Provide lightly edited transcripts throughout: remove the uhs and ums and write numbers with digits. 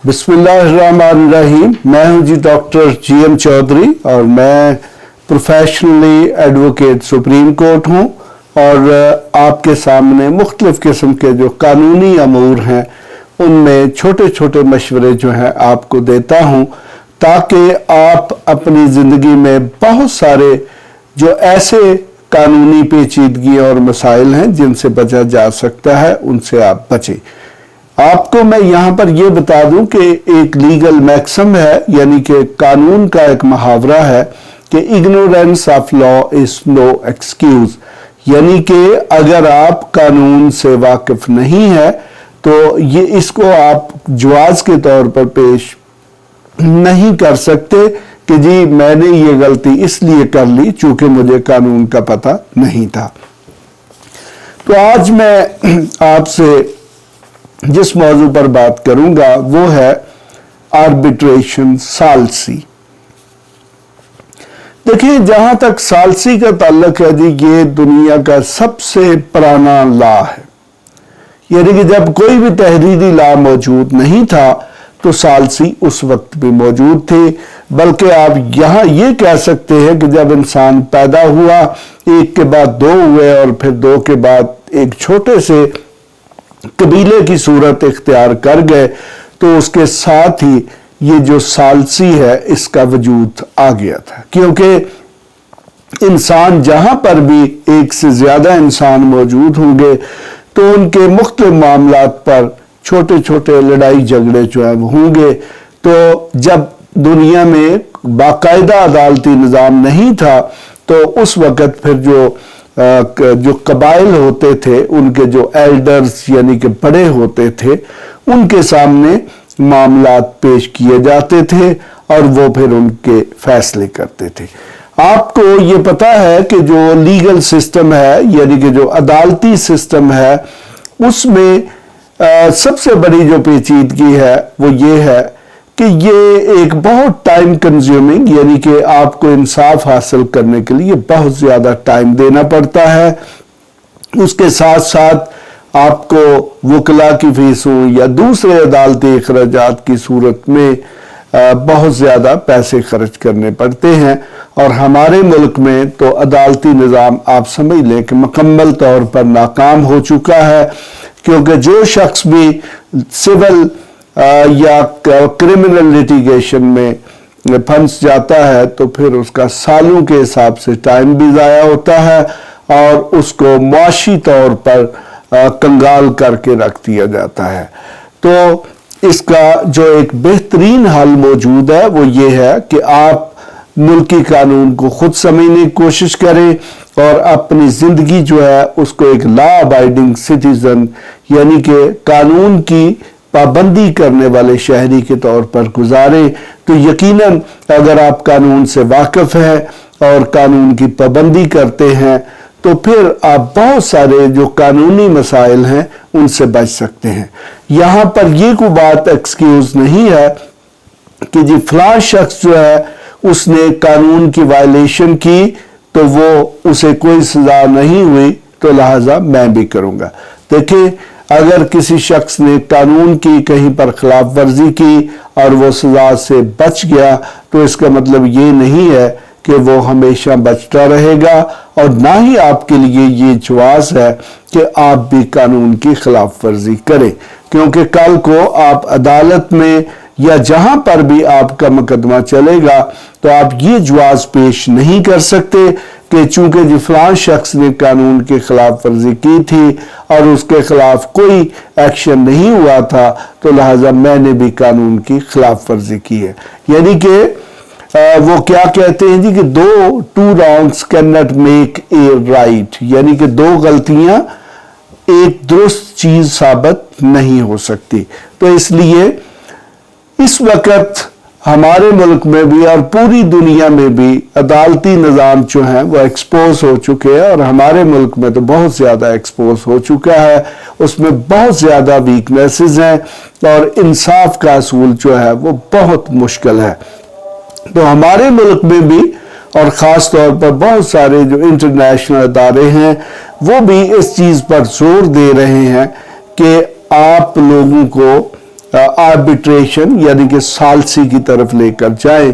बिस्मिल्लाहिर्रहमानिर्रहीम। मैं हूं जी डॉक्टर GM चौधरी और मैं प्रोफेशनली एडवोकेट सुप्रीम कोर्ट हूं और आपके सामने मुख्तलिफ किस्म के जो कानूनी अमूर हैं उनमें छोटे छोटे मशवरे जो हैं आपको देता हूं ताकि आप अपनी ज़िंदगी में बहुत सारे जो ऐसे कानूनी पेचीदगी और मसाइल हैं जिनसे बचा जा सकता है उनसे आप बचें। आपको मैं यहाँ पर यह बता दूं कि एक लीगल मैक्सिम है, यानी कि कानून का एक मुहावरा है कि ignorance of law is no excuse, यानी कि अगर आप कानून से वाकिफ नहीं है तो ये इसको आप जवाज के तौर पर पेश नहीं कर सकते कि जी मैंने ये गलती इसलिए कर ली चूंकि मुझे कानून का पता नहीं था। तो आज मैं आपसे जिस मौजू पर बात करूंगा वो है आर्बिट्रेशन सालसी। देखिए, जहां तक सालसी का ताल्लुक है जी, ये दुनिया का सबसे पुराना लॉ है, यानी कि जब कोई भी तहरीरी लॉ मौजूद नहीं था तो सालसी उस वक्त भी मौजूद थे। बल्कि आप यहां ये कह सकते हैं कि जब इंसान पैदा हुआ एक के बाद दो हुए और फिर दो के बाद एक छोटे से कबीले की सूरत इख्तियार कर गए तो उसके साथ ही ये जो सालसी है इसका वजूद आ गया था, क्योंकि इंसान जहां पर भी एक से ज्यादा इंसान मौजूद होंगे तो उनके मुख्तलिफ मामलात पर छोटे छोटे लड़ाई झगड़े जो है वो होंगे। तो जब दुनिया में बाकायदा अदालती निज़ाम नहीं था तो उस वक़्त फिर जो कबाइल होते थे उनके जो एल्डर्स यानी कि बड़े होते थे उनके सामने मामलात पेश किए जाते थे और वो फिर उनके फैसले करते थे। आपको ये पता है कि जो लीगल सिस्टम है यानी कि जो अदालती सिस्टम है उसमें सबसे बड़ी जो पेचीदगी है वो ये है कि ये एक बहुत टाइम कंज्यूमिंग, यानी कि आपको इंसाफ हासिल करने के लिए बहुत ज़्यादा टाइम देना पड़ता है। उसके साथ साथ आपको वकला की फीसों या दूसरे अदालती अखराजात की सूरत में बहुत ज़्यादा पैसे खर्च करने पड़ते हैं। और हमारे मुल्क में तो अदालती निज़ाम आप समझ लें कि मुकम्मल तौर पर नाकाम हो चुका है, क्योंकि जो शख्स भी सिविल या क्रिमिनल लिटिगेशन में फंस जाता है तो फिर उसका सालों के हिसाब से टाइम भी ज़ाया होता है और उसको मुआशी तौर पर कंगाल करके रख दिया जाता है। तो इसका जो एक बेहतरीन हल मौजूद है वो ये है कि आप मुल्की कानून को खुद समझने की कोशिश करें और अपनी ज़िंदगी जो है उसको एक लॉ अबाइडिंग सिटीज़न यानी कि कानून की पाबंदी करने वाले शहरी के तौर पर गुजारें। तो यकीनन अगर आप कानून से वाकिफ हैं और कानून की पाबंदी करते हैं तो फिर आप बहुत सारे जो कानूनी मसाइल हैं उनसे बच सकते हैं। यहाँ पर ये कोई बात एक्सक्यूज़ नहीं है कि जी फलां शख्स जो है उसने कानून की वायलेशन की तो वो उसे कोई सज़ा नहीं हुई तो लिहाजा मैं भी करूँगा। देखिए, अगर किसी शख्स ने कानून की कहीं पर खिलाफ वर्जी की और वो सज़ा से बच गया तो इसका मतलब ये नहीं है कि वो हमेशा बचता रहेगा और ना ही आपके लिए ये जवाज़ है कि आप भी कानून की खिलाफ वर्जी करें, क्योंकि कल को आप अदालत में या जहां पर भी आपका मुकदमा चलेगा तो आप ये जवाज़ पेश नहीं कर सकते कि चूंकि जी फलां शख्स ने कानून की खिलाफ वर्जी की थी और उसके खिलाफ कोई एक्शन नहीं हुआ था तो लिहाजा मैंने भी कानून की खिलाफ वर्जी की है। यानी कि वो क्या कहते हैं जी कि two wrongs can not make a right, यानी कि दो गलतियां एक दुरुस्त चीज साबित नहीं हो सकती। तो इसलिए इस वक्त हमारे मुल्क में भी और पूरी दुनिया में भी अदालती निज़ाम जो है वो एक्सपोज हो चुके हैं और हमारे मुल्क में तो बहुत ज़्यादा एक्सपोज हो चुका है। उसमें बहुत ज़्यादा वीकनेसेस हैं और इंसाफ का असूल जो है वो बहुत मुश्किल है। तो हमारे मुल्क में भी और ख़ास तौर पर बहुत सारे जो इंटरनेशनल अदारे हैं वो भी इस चीज़ पर जोर दे रहे हैं कि आप लोगों को आर्बिट्रेशन यानी कि सालसी की तरफ लेकर जाएं।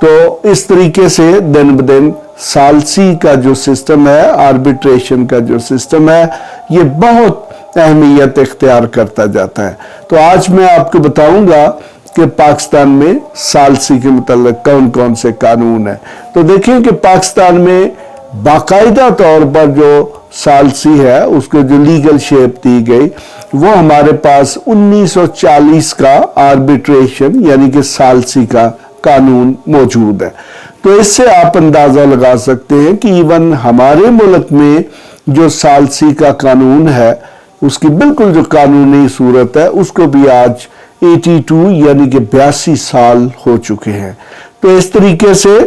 तो इस तरीके से दिन ब दिन सालसी का जो सिस्टम है, आर्बिट्रेशन का जो सिस्टम है, ये बहुत अहमियत इख्तियार करता जाता है। तो आज मैं आपको बताऊंगा कि पाकिस्तान में सालसी के मुताल्लिक कौन कौन से कानून है। तो देखिए कि पाकिस्तान में बाकायदा तौर पर जो सालसी है उसको जो लीगल शेप दी गई वो हमारे पास 1940 का आर्बिट्रेशन यानी कि सालसी का कानून मौजूद है। तो इससे आप अंदाजा लगा सकते हैं कि इवन हमारे मुल्क में जो सालसी का कानून है उसकी बिल्कुल जो कानूनी सूरत है उसको भी आज 82 यानी कि 82 साल हो चुके हैं। तो इस तरीके से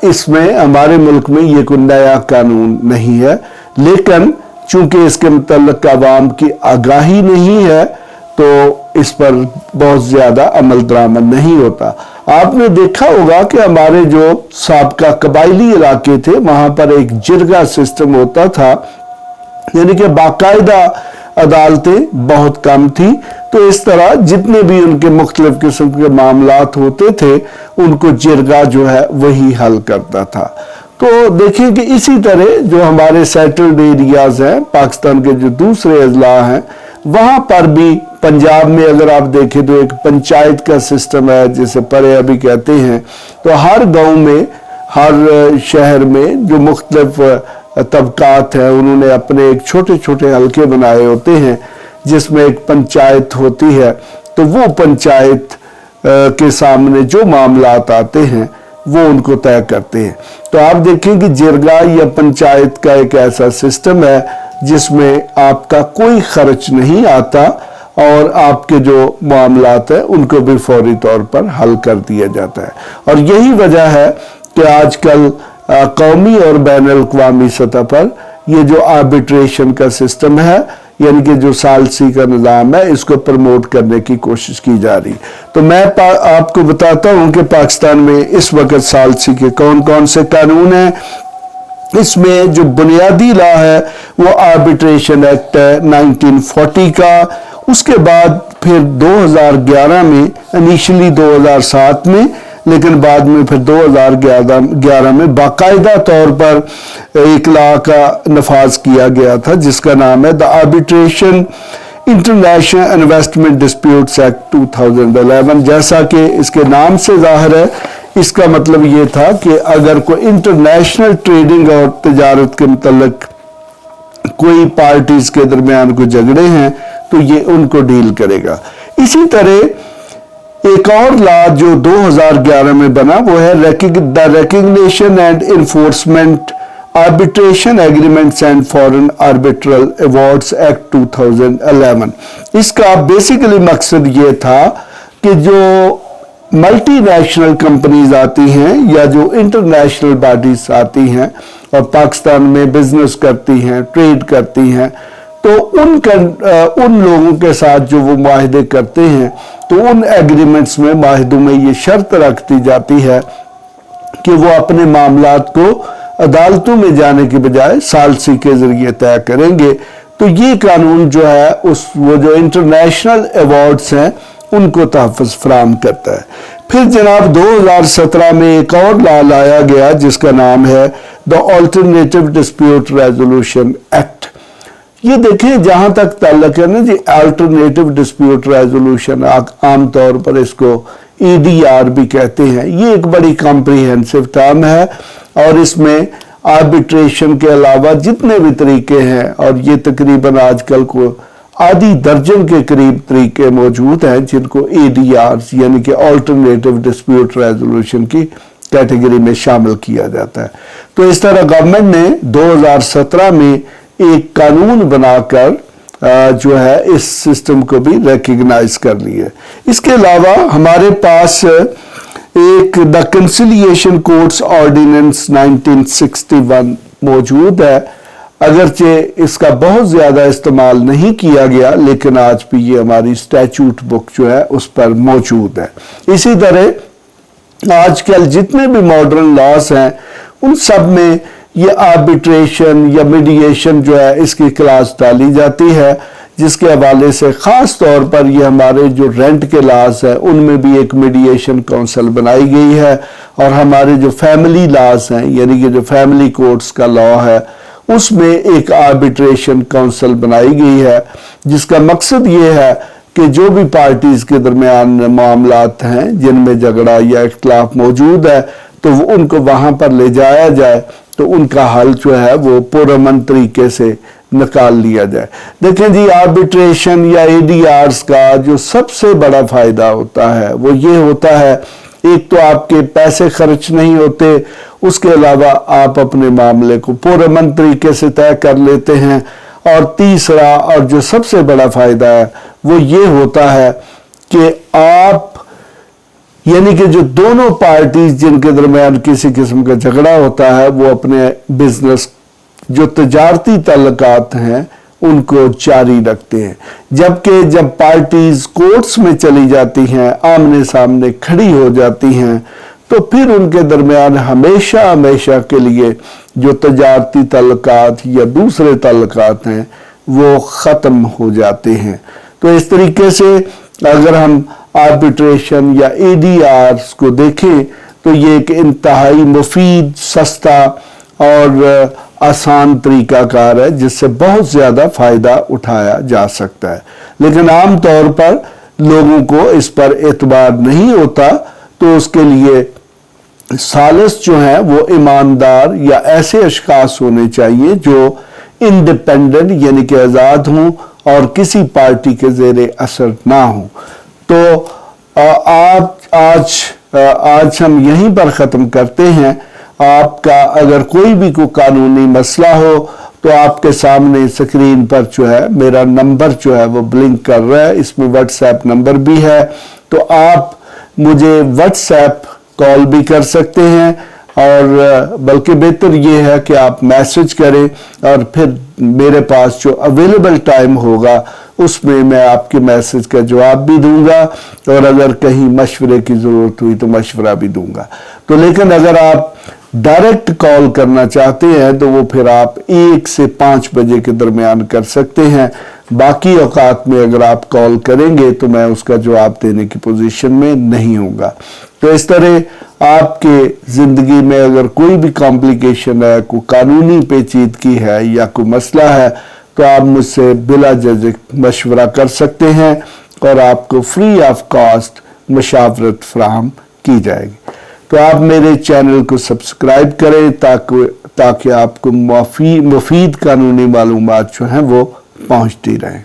इसमें हमारे मुल्क में ये कोई नया कानून नहीं है, लेकिन चूंकि इसके मुतल्लिक आवाम की आगाही नहीं है तो इस पर बहुत ज्यादा अमल दरामद नहीं होता। आपने देखा होगा कि हमारे जो साबका कबायली इलाके थे वहां पर एक जिरगा सिस्टम होता था, यानी कि बाकायदा अदालतें बहुत कम थी। तो इस तरह जितने भी उनके मुख्तलिफ किस्म के मामलात होते थे उनको जिरगा जो है वही हल करता था। तो देखिए कि इसी तरह जो हमारे सेटल्ड एरियाज हैं, पाकिस्तान के जो दूसरे अजला हैं, वहां पर भी पंजाब में अगर आप देखें तो एक पंचायत का सिस्टम है जिसे परे अभी कहते हैं। तो हर गांव में, हर शहर में जो मुख्तलिफ तबकात हैं उन्होंने अपने एक छोटे छोटे हलके बनाए होते हैं जिसमें एक पंचायत होती है। तो वो पंचायत के सामने जो मामलात आते हैं वो उनको तय करते हैं। तो आप देखें कि जिरगा या पंचायत का एक ऐसा सिस्टम है जिसमें आपका कोई खर्च नहीं आता और आपके जो मामलात हैं उनको भी फौरी तौर पर हल कर दिया जाता है। और यही वजह है कि आजकल कौमी और बैन अल-अक़वामी सतह पर ये जो आर्बिट्रेशन का सिस्टम है यानी कि जो सालसी का निज़ाम है इसको प्रमोट करने की कोशिश की जा रही। तो मैं आपको बताता हूं कि पाकिस्तान में इस वक्त सालसी के कौन कौन से कानून हैं। इसमें जो बुनियादी लॉ है वो आर्बिट्रेशन एक्ट है 1940 का। उसके बाद फिर 2011 में, इनिशियली 2007 में, लेकिन बाद में फिर 2011 में बाकायदा तौर पर एक लॉ का नफाज किया गया था जिसका नाम है the arbitration international investment disputes act 2011। जैसा कि इसके नाम से जाहिर है, इसका मतलब ये था कि अगर कोई इंटरनेशनल ट्रेडिंग और तजारत के मुतल्लिक कोई पार्टीज के दरमियान कोई झगड़े हैं तो ये उनको डील करेगा। इसी तरह एक और लॉ जो 2011 में बना वो है the recognition and enforcement arbitration agreements and foreign arbitral awards act 2011। इसका बेसिकली मकसद ये था कि जो मल्टी नेशनल कंपनीज आती हैं या जो इंटरनेशनल बॉडीज आती हैं और पाकिस्तान में बिजनेस करती हैं, ट्रेड करती हैं, तो उन लोगों के साथ जो वो माहिदे करते हैं तो उन एग्रीमेंट्स में, माहिदों में ये शर्त रख दी जाती है कि वो अपने मामलात को अदालतों में जाने के बजाय सालसी के जरिए तय करेंगे। तो ये कानून जो है वो जो इंटरनेशनल अवार्ड्स हैं उनको तहफ़्फ़ुज़ फराहम करता है। फिर जनाब 2017 में एक और लॉ लाया गया जिसका नाम है the alternative dispute resolution act. ये देखें, जहां तक ताल्लुक है ना जी, अल्टरनेटिव डिस्प्यूट रेजोल्यूशन, आमतौर पर इसको EDR भी कहते हैं। ये एक बड़ी कॉम्प्रिहेंसिव टर्म है और इसमें आर्बिट्रेशन के अलावा जितने भी तरीके हैं, और ये तकरीबन आजकल को आधी दर्जन के करीब तरीके मौजूद हैं जिनको ADRs यानी कि ऑल्टरनेटिव डिस्प्यूट रेजोल्यूशन की कैटेगरी में शामिल किया जाता है। तो इस तरह गवर्नमेंट ने 2017 में एक कानून बनाकर जो है इस सिस्टम को भी रिकग्नाइज कर लिया। इसके अलावा हमारे पास एक द कंसिलिएशन कोर्ट्स ऑर्डिनेंस 1961 मौजूद है। अगरचे इसका बहुत ज़्यादा इस्तेमाल नहीं किया गया लेकिन आज भी ये हमारी स्टैचूट बुक जो है उस पर मौजूद है। इसी तरह आजकल जितने भी मॉडर्न लॉस हैं उन सब में ये आर्बिट्रेशन या मीडिएशन जो है इसकी क्लास डाली जाती है। जिसके हवाले से ख़ास तौर पर ये हमारे जो रेंट के लाज हैं उनमें भी एक मीडिएशन काउंसिल बनाई गई है, और हमारे जो फैमिली लाज हैं यानी कि जो फैमिली कोर्ट्स का लॉ है उसमें एक आर्बिट्रेशन काउंसिल बनाई गई है, जिसका मकसद ये है कि जो भी पार्टीज़ के दरमियान मामलात हैं जिनमें झगड़ा या इख्तिलाफ मौजूद है तो उनको वहाँ पर ले जाया जाए, तो उनका हल जो है वो पुरअमन तरीके से निकाल लिया जाए। देखें जी, आर्बिट्रेशन या एडीआरस का जो सबसे बड़ा फ़ायदा होता है वो ये होता है, एक तो आपके पैसे खर्च नहीं होते, उसके अलावा आप अपने मामले को पुरअमन तरीके से तय कर लेते हैं, और तीसरा और जो सबसे बड़ा फ़ायदा है वो ये होता है कि आप यानी कि जो दोनों पार्टीज जिनके दरमियान किसी किस्म का झगड़ा होता है वो अपने बिजनेस जो तजारती ताल्लुकात हैं उनको जारी रखते हैं, जबकि जब पार्टीज कोर्ट्स में चली जाती हैं, आमने सामने खड़ी हो जाती हैं, तो फिर उनके दरमियान हमेशा हमेशा के लिए जो तजारती ताल्लुकात या दूसरे ताल्लुकात हैं वो ख़त्म हो जाते हैं। तो इस तरीके से अगर हम आर्बिट्रेशन या एडीआरस को देखें तो ये एक इंतहाई मुफीद, सस्ता और आसान तरीकाकार है जिससे बहुत ज़्यादा फ़ायदा उठाया जा सकता है, लेकिन आम तौर पर लोगों को इस पर एतबार नहीं होता। तो उसके लिए सालिस जो हैं वो ईमानदार या ऐसे अशखास होने चाहिए जो इंडिपेंडेंट यानी कि आज़ाद हों और किसी पार्टी के ज़ेरे असर ना हों। तो आज हम यहीं पर ख़त्म करते हैं। आपका अगर कोई भी कोई कानूनी मसला हो तो आपके सामने स्क्रीन पर जो है मेरा नंबर जो है वो ब्लिंक कर रहा है, इसमें व्हाट्सएप नंबर भी है, तो आप मुझे व्हाट्सएप कॉल भी कर सकते हैं, और बल्कि बेहतर ये है कि आप मैसेज करें और फिर मेरे पास जो अवेलेबल टाइम होगा उसमें मैं आपके मैसेज का जवाब भी दूंगा, और अगर कहीं मशवरे की ज़रूरत हुई तो मशवरा भी दूंगा। तो लेकिन अगर आप डायरेक्ट कॉल करना चाहते हैं तो वो फिर आप 1 से 5 बजे के दरमियान कर सकते हैं। बाकी औकात में अगर आप कॉल करेंगे तो मैं उसका जवाब देने की पोजीशन में नहीं होगा। तो इस तरह आपके ज़िंदगी में अगर कोई भी कॉम्प्लिकेशन है, कोई कानूनी पेचीदगी है या कोई मसला है, तो आप मुझसे बिला झिझक मशवरा कर सकते हैं और आपको फ्री ऑफ कॉस्ट मशावरत फराहम की जाएगी। तो आप मेरे चैनल को सब्सक्राइब करें ताकि आपको मुफीद कानूनी मालूमात जो हैं वो पहुंचती रहें।